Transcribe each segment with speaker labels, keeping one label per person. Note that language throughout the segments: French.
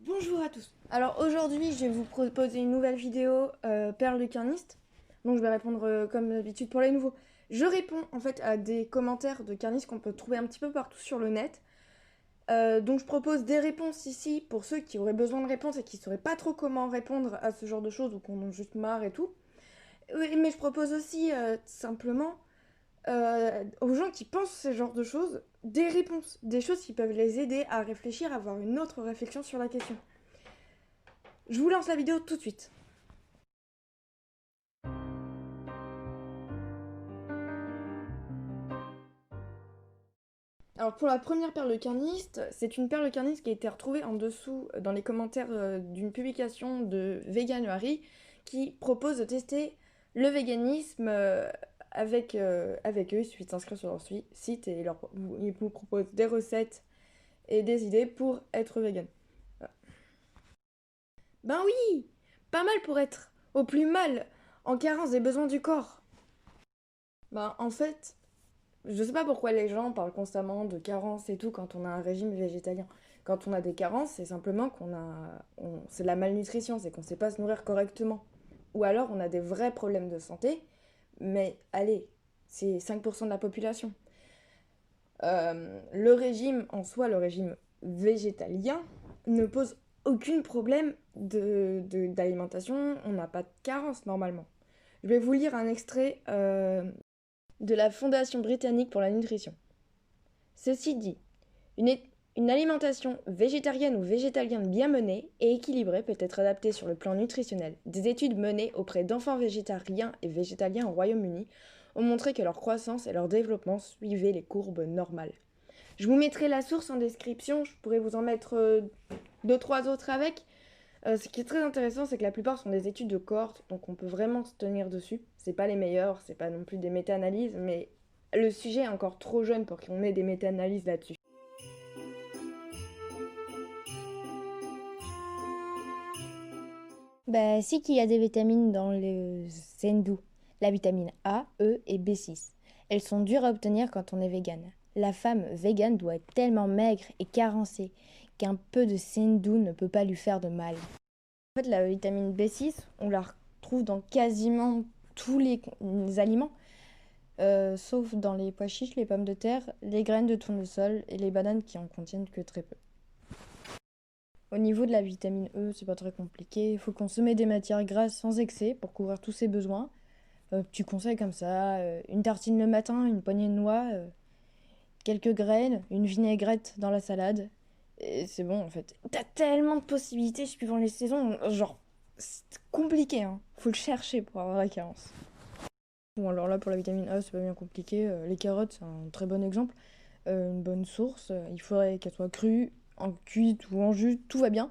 Speaker 1: Bonjour à tous. Alors aujourd'hui, je vais vous proposer une nouvelle vidéo perle de carniste. Donc je vais répondre comme d'habitude pour les nouveaux. Je réponds en fait à des commentaires de carnistes qu'on peut trouver un petit peu partout sur le net. Donc je propose des réponses ici pour ceux qui auraient besoin de réponses et qui ne sauraient pas trop comment répondre à ce genre de choses ou qu'on en a juste marre et tout. Oui, mais je propose aussi simplement aux gens qui pensent ce genre de choses des réponses, des choses qui peuvent les aider à réfléchir, à avoir une autre réflexion sur la question. Je vous lance la vidéo tout de suite. Alors pour la première perle carniste, c'est une perle carniste qui a été retrouvée en dessous dans les commentaires d'une publication de Vegan Harry qui propose de tester le véganisme avec eux. Il suffit de s'inscrire sur leur site et ils vous proposent des recettes et des idées pour être vegan. Voilà. Ben oui, pas mal pour être au plus mal en carence des besoins du corps. Ben en fait, je sais pas pourquoi les gens parlent constamment de carences et tout quand on a un régime végétalien. Quand on a des carences, c'est simplement c'est de la malnutrition, c'est qu'on sait pas se nourrir correctement. Ou alors on a des vrais problèmes de santé, mais allez, c'est 5% de la population. Le régime en soi, le régime végétalien, ne pose aucun problème d'alimentation, on n'a pas de carence normalement. Je vais vous lire un extrait de la Fondation britannique pour la nutrition. Ceci dit, une, une alimentation végétarienne ou végétalienne bien menée et équilibrée peut être adaptée sur le plan nutritionnel. Des études menées auprès d'enfants végétariens et végétaliens au Royaume-Uni ont montré que leur croissance et leur développement suivaient les courbes normales. Je vous mettrai la source en description, je pourrais vous en mettre deux, trois autres avec. Ce qui est très intéressant, c'est que la plupart sont des études de cohorte, donc on peut vraiment se tenir dessus. C'est pas les meilleurs, c'est pas non plus des méta-analyses, mais le sujet est encore trop jeune pour qu'on ait des méta-analyses là-dessus.
Speaker 2: Bah, si qu'il y a des vitamines dans le sendou, la vitamine A, E et B6. Elles sont dures à obtenir quand on est vegan. La femme végane doit être tellement maigre et carencée qu'un peu de sendou ne peut pas lui faire de mal.
Speaker 1: En fait, la vitamine B6, on la retrouve dans quasiment tous les aliments, sauf dans les pois chiches, les pommes de terre, les graines de tournesol et les bananes qui en contiennent que très peu. Au niveau de la vitamine E, c'est pas très compliqué. Il faut consommer des matières grasses sans excès pour couvrir tous ses besoins. Petits conseils comme ça, une tartine le matin, une poignée de noix, quelques graines, une vinaigrette dans la salade. Et c'est bon en fait. T'as tellement de possibilités suivant les saisons. Genre, c'est compliqué, hein. Faut le chercher pour avoir la carence. Bon, alors là, pour la vitamine A, c'est pas bien compliqué. Les carottes, c'est un très bon exemple. Une bonne source. Il faudrait qu'elle soit crue, en cuite ou en jus, tout va bien.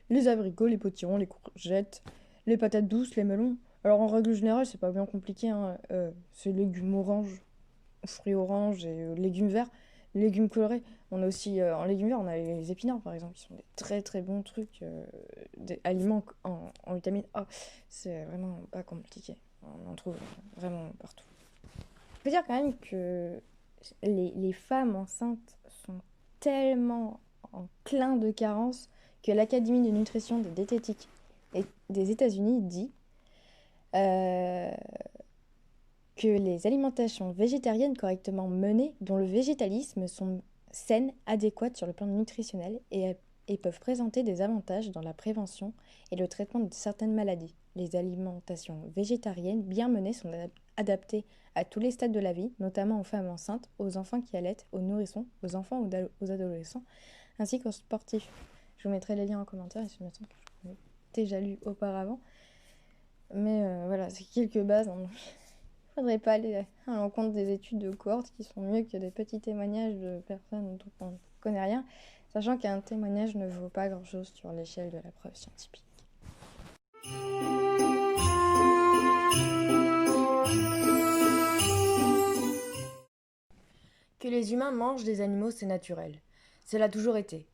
Speaker 1: Les abricots, les potirons, les courgettes, les patates douces, les melons. Alors en règle générale, c'est pas bien compliqué, hein. C'est légumes oranges, fruits oranges et légumes verts, légumes colorés. On a aussi en légumes verts, on a les épinards par exemple, qui sont des très très bons trucs, des aliments en vitamine A. C'est vraiment pas compliqué. On en trouve vraiment partout. Je peux dire quand même que les femmes enceintes sont tellement en clin de carence que l'Académie de nutrition des diététiques des États-Unis dit euh, que les alimentations végétariennes correctement menées, dont le végétalisme, sont saines, adéquates sur le plan nutritionnel et peuvent présenter des avantages dans la prévention et le traitement de certaines maladies. Les alimentations végétariennes bien menées sont adaptées à tous les stades de la vie, notamment aux femmes enceintes, aux enfants qui allaitent, aux nourrissons, aux enfants ou aux adolescents, ainsi qu'aux sportifs. Je vous mettrai les liens en commentaire, et je me semble que je l'ai déjà lu auparavant. Mais voilà, c'est quelques bases, hein. Faudrait pas aller à l'encontre des études de cohorte qui sont mieux que des petits témoignages de personnes dont on ne connaît rien, sachant qu'un témoignage ne vaut pas grand-chose sur l'échelle de la preuve scientifique. Que les humains mangent des animaux, c'est naturel. Ça l'a toujours été.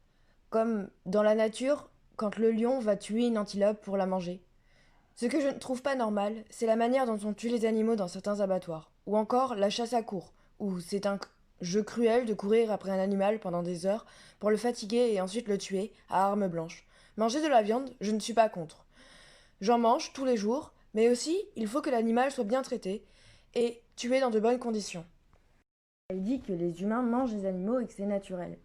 Speaker 1: Comme dans la nature, quand le lion va tuer une antilope pour la manger. Ce que je ne trouve pas normal, c'est la manière dont on tue les animaux dans certains abattoirs. Ou encore la chasse à courre, où c'est un jeu cruel de courir après un animal pendant des heures pour le fatiguer et ensuite le tuer à arme blanche.
Speaker 3: Manger de la viande, je ne suis pas contre. J'en mange tous les jours, mais aussi il faut que l'animal soit bien traité et tué dans de bonnes conditions.
Speaker 2: Elle dit que les humains mangent les animaux et que c'est naturel.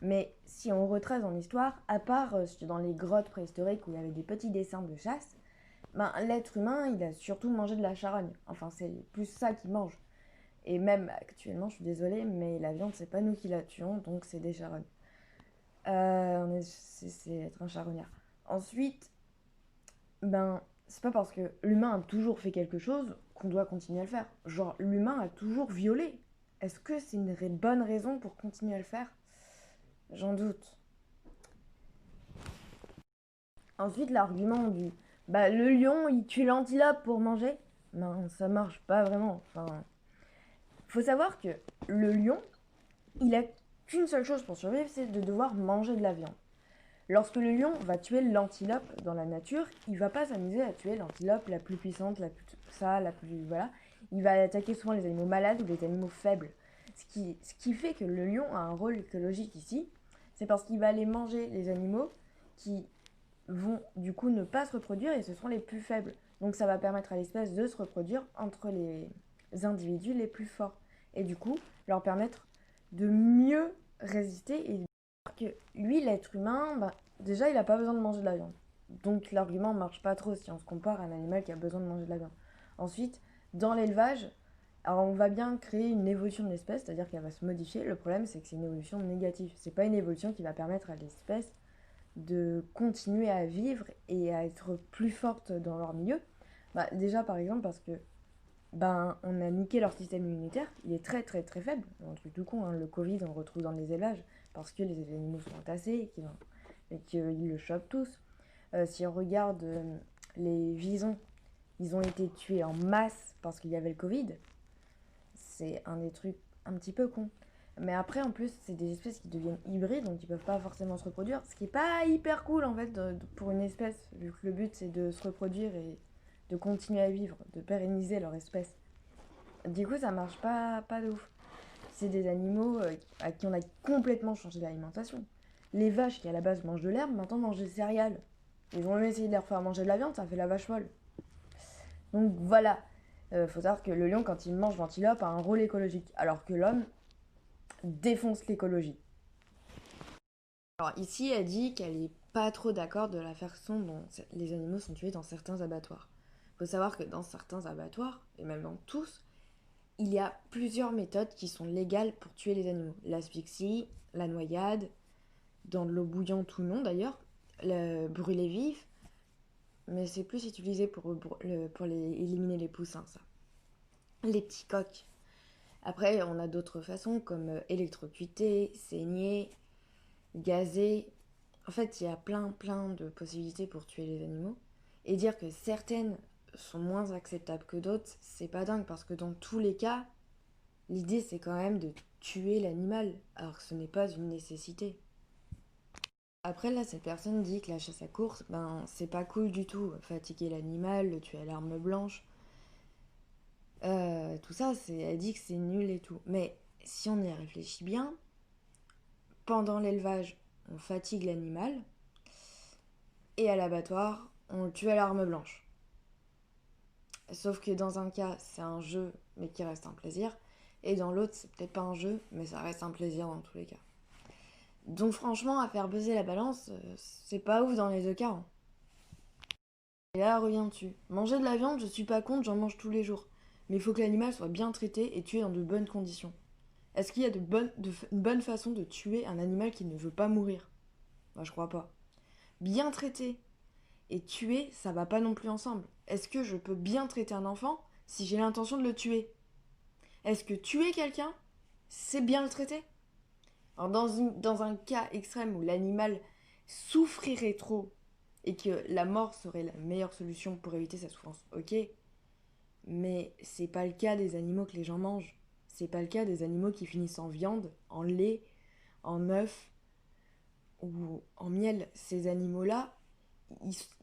Speaker 2: Mais si on retrace en histoire, à part dans les grottes préhistoriques où il y avait des petits dessins de chasse, ben, l'être humain, il a surtout mangé de la charogne. Enfin, c'est plus ça qu'il mange. Et même actuellement, je suis désolée, mais la viande, c'est pas nous qui la tuons, donc c'est des charognes. C'est être un charognard. Ensuite, ben, c'est pas parce que l'humain a toujours fait quelque chose qu'on doit continuer à le faire. Genre, l'humain a toujours violé. Est-ce que c'est une bonne raison pour continuer à le faire? J'en doute. Ensuite, l'argument du bah, le lion, il tue l'antilope pour manger. Non, ça marche pas vraiment. Enfin, faut savoir que le lion, il a qu'une seule chose pour survivre, c'est de devoir manger de la viande. Lorsque le lion va tuer l'antilope dans la nature, il va pas s'amuser à tuer l'antilope la plus puissante, la plus voilà. Il va attaquer souvent les animaux malades ou les animaux faibles. Ce qui fait que le lion a un rôle écologique ici, c'est parce qu'il va aller manger les animaux qui vont du coup ne pas se reproduire et ce sont les plus faibles. Donc ça va permettre à l'espèce de se reproduire entre les individus les plus forts. Et du coup, leur permettre de mieux résister et que lui, l'être humain, bah, déjà, il n'a pas besoin de manger de la viande. Donc l'argument ne marche pas trop si on se compare à un animal qui a besoin de manger de la viande. Ensuite, dans l'élevage, alors on va bien créer une évolution de l'espèce, c'est-à-dire qu'elle va se modifier. Le problème, c'est que c'est une évolution négative. C'est pas une évolution qui va permettre à l'espèce de continuer à vivre et à être plus forte dans leur milieu. Bah, déjà, par exemple, parce que on a niqué leur système immunitaire, il est très très très faible. Un truc tout con, hein, le Covid, on le retrouve dans les élevages parce que les animaux sont entassés et qu'ils le chopent tous. Si on regarde les visons, ils ont été tués en masse parce qu'il y avait le Covid. C'est un des trucs un petit peu con. Mais après, en plus, c'est des espèces qui deviennent hybrides, donc ils peuvent pas forcément se reproduire. Ce qui est pas hyper cool, en fait, pour une espèce, vu que le but, c'est de se reproduire et de continuer à vivre, de pérenniser leur espèce. Du coup, ça marche pas de ouf. C'est des animaux à qui on a complètement changé l'alimentation. Les vaches qui, à la base, mangent de l'herbe, maintenant mangent des céréales. Ils ont même essayé de leur faire manger de la viande, ça fait la vache folle. Donc voilà, faut savoir que le lion, quand il mange l'antilope, a un rôle écologique, alors que l'homme défonce l'écologie. Alors ici, elle dit qu'elle est pas trop d'accord de la façon dont les animaux sont tués dans certains abattoirs. Faut savoir que dans certains abattoirs, et même dans tous, il y a plusieurs méthodes qui sont légales pour tuer les animaux. L'asphyxie, la noyade, dans de l'eau bouillante ou non d'ailleurs, le brûler vif, mais c'est plus utilisé pour éliminer les poussins, ça. Les petits coqs. Après, on a d'autres façons comme électrocuter, saigner, gazer. En fait, il y a plein de possibilités pour tuer les animaux. Et dire que certaines sont moins acceptables que d'autres, c'est pas dingue parce que dans tous les cas, l'idée c'est quand même de tuer l'animal, alors que ce n'est pas une nécessité. Après là, cette personne dit que la chasse à course, c'est pas cool du tout. Fatiguer l'animal, le tuer à l'arme blanche, tout ça, elle dit que c'est nul et tout. Mais si on y réfléchit bien, pendant l'élevage, on fatigue l'animal, et à l'abattoir, on le tue à l'arme blanche. Sauf que dans un cas, c'est un jeu, mais qui reste un plaisir, et dans l'autre, c'est peut-être pas un jeu, mais ça reste un plaisir dans tous les cas. Donc franchement, à faire peser la balance, c'est pas ouf dans les deux cas, hein. Et là, revient dessus. Manger de la viande, je suis pas contre, j'en mange tous les jours. Mais il faut que l'animal soit bien traité et tué dans de bonnes conditions. Est-ce qu'il y a une bonne façon de tuer un animal qui ne veut pas mourir? Moi, je crois pas. Bien traité et tuer, ça va pas non plus ensemble. Est-ce que je peux bien traiter un enfant si j'ai l'intention de le tuer? Est-ce que tuer quelqu'un, c'est bien le traiter? Alors dans un cas extrême où l'animal souffrirait trop et que la mort serait la meilleure solution pour éviter sa souffrance, ok. Mais c'est pas le cas des animaux que les gens mangent. C'est pas le cas des animaux qui finissent en viande, en lait, en œufs ou en miel. Ces animaux-là,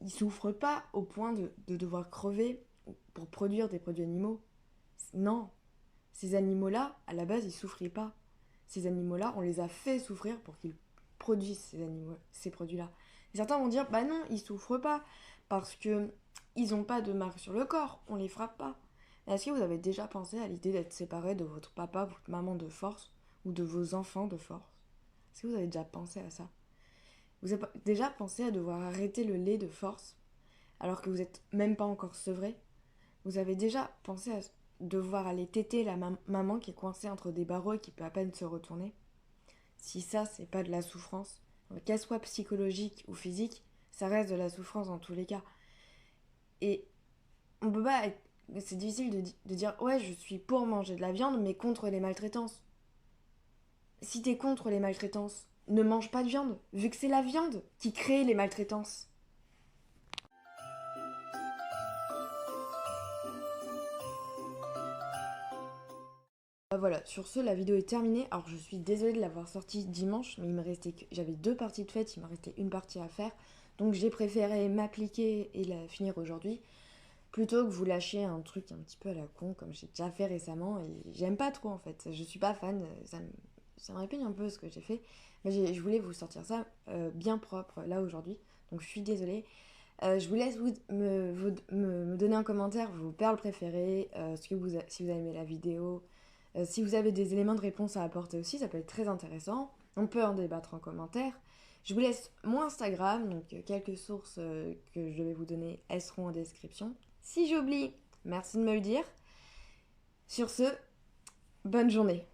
Speaker 2: ils souffrent pas au point de devoir crever pour produire des produits animaux. Non, ces animaux-là, à la base, ils souffraient pas. Ces animaux-là, on les a fait souffrir pour qu'ils
Speaker 3: produisent ces produits-là. Et certains vont dire, bah non, ils souffrent pas, parce que ils ont pas de marque sur le corps, on les frappe pas. Mais est-ce que vous avez déjà pensé à l'idée d'être séparé de votre papa, votre maman de force, ou de vos enfants de force? Est-ce que vous avez déjà pensé à ça? Vous avez déjà pensé à devoir arrêter le lait de force, alors que vous n'êtes même pas encore sevré? Vous avez déjà pensé à devoir aller téter la maman qui est coincée entre des barreaux et qui peut à peine se retourner? Si ça, c'est pas de la souffrance, qu'elle soit psychologique ou physique, ça reste de la souffrance dans tous les cas. Et on peut pas être... C'est difficile de dire ouais, je suis pour manger de la viande, mais contre les maltraitances. Si t'es contre les maltraitances, ne mange pas de viande, vu que c'est la viande qui crée les maltraitances. Voilà, sur ce, la vidéo est terminée. Alors je suis désolée de l'avoir sortie dimanche, mais j'avais 2 parties de fête, il me restait une partie à faire. Donc j'ai préféré m'appliquer et la finir aujourd'hui, plutôt que vous lâcher un truc un petit peu à la con, comme j'ai déjà fait récemment, et j'aime pas trop en fait. Je suis pas fan, ça me répugne un peu ce que j'ai fait, mais je voulais vous sortir ça bien propre là aujourd'hui, donc je suis désolée. Je vous laisse me donner en commentaire vos perles préférées, si vous avez aimé la vidéo, si vous avez des éléments de réponse à apporter aussi, ça peut être très intéressant. On peut en débattre en commentaire. Je vous laisse mon Instagram, donc quelques sources que je vais vous donner, elles seront en description. Si j'oublie, merci de me le dire. Sur ce, bonne journée.